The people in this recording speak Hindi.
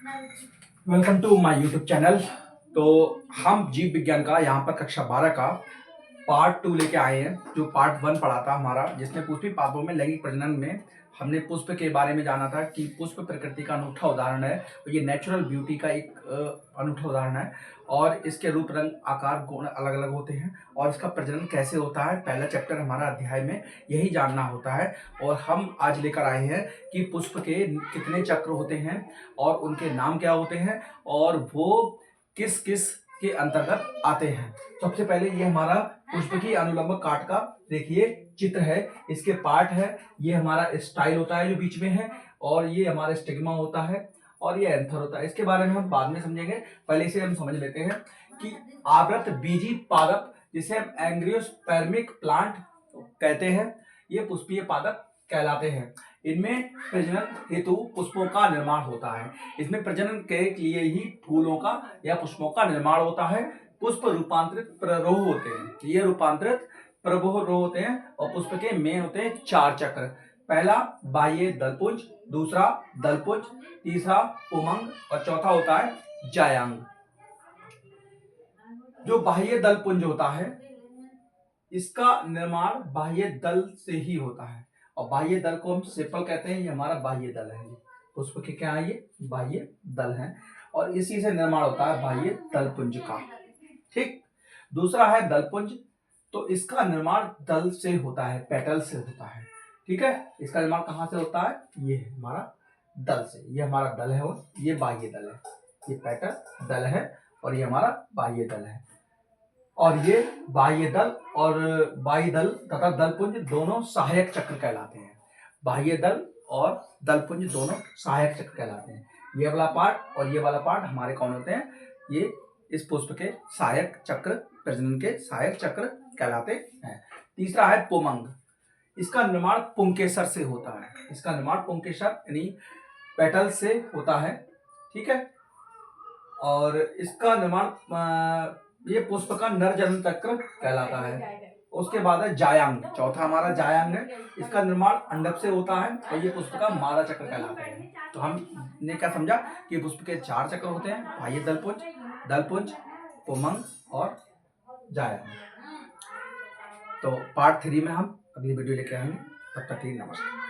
Welcome to my YouTube channel. तो हम जीव विज्ञान का यहाँ पर कक्षा 12 का पार्ट 2 लेके आए हैं। जो पार्ट 1 पढ़ा था हमारा, जिसमें पुष्पी पादपों में लैंगिक प्रजनन में हमने पुष्प के बारे में जाना था कि पुष्प प्रकृति का अनूठा उदाहरण है और ये नेचुरल ब्यूटी का एक अनूठा उदाहरण है और इसके रूप रंग आकार गुण अलग अलग होते हैं और इसका प्रजनन कैसे होता है। पहला चैप्टर हमारा अध्याय में यही जानना होता है और हम आज लेकर आए हैं कि पुष्प के कितने चक्र होते हैं और उनके नाम क्या होते हैं और वो किस किस के अंतर्गत आते हैं। सबसे पहले ये हमारा पुष्प की अनुलंब काट का देखिए चित्र है, इसके पार्ट है। ये हमारा स्टाइल होता है जो बीच में है और ये हमारा स्टिग्मा होता है और ये एंथर होता है। इसके बारे में हम बाद में समझेंगे, पहले इसे हम समझ लेते हैं कि आवृत बीजी पादप जिसे हम एंग्रियोस्पर्मिक प्लांट कहते हैं, ये पुष्पीय पादप कहलाते हैं। इनमें प्रजनन हेतु पुष्पों का निर्माण होता है। इसमें प्रजनन के लिए ही फूलों का या पुष्पों का निर्माण होता है। पुष्प रूपांतरित प्ररोह होते हैं, ये रूपांतरित प्ररोह होते हैं और पुष्प के मेन होते हैं 4 चक्र। पहला बाह्य दलपुंज, दूसरा दलपुंज, तीसरा उमंग और चौथा होता है जायांग। जो बाह्य दलपुंज होता है इसका निर्माण बाह्य दल से ही होता है और बाह्य दल को हम सेपल कहते हैं। ये हमारा बाह्य दल है, पुष्प के क्या है, ये बाह्य दल है और इसी से निर्माण होता है बाह्य दलपुंज का। ठीक, दूसरा है दलपुंज, तो इसका निर्माण दल से होता है, पेटल से होता है। ठीक है, इसका निर्माण कहां से होता है, ये हमारा दल से। ये हमारा दल है और ये बाह्य दल है, ये पेटल दल है और ये हमारा बाह्य दल है। और ये बाह्य दल और बाह्य दल तथा दलपुंज दोनों सहायक चक्र कहलाते हैं। बाह्य दल और दलपुंज दोनों सहायक चक्र कहलाते हैं। ये वाला पार्ट और ये वाला पार्ट हमारे कौन होते हैं, ये इस पुष्प के सहायक चक्र, प्रजनन के सहायक चक्र कहलाते हैं। तीसरा है पुमंग, इसका निर्माण पुंकेसर से होता है। इसका निर्माण पुंकेसर यानी पेटल से होता है। ठीक है, और इसका निर्माण ये पुष्प का नर जन्म चक्र कहलाता है। उसके बाद है जायांग, चौथा हमारा जायांग है। इसका निर्माण अंडक से होता है और ये पुष्प का मादा चक्र कहलाता है। तो हमने क्या समझा कि पुष्प के 4 चक्र होते हैं, बाह्य दलपुंज, दलपुंज, पुमंग और जायांग। तो पार्ट 3 में हम अगली वीडियो लेके आएंगे। तब तक के लिए नमस्कार।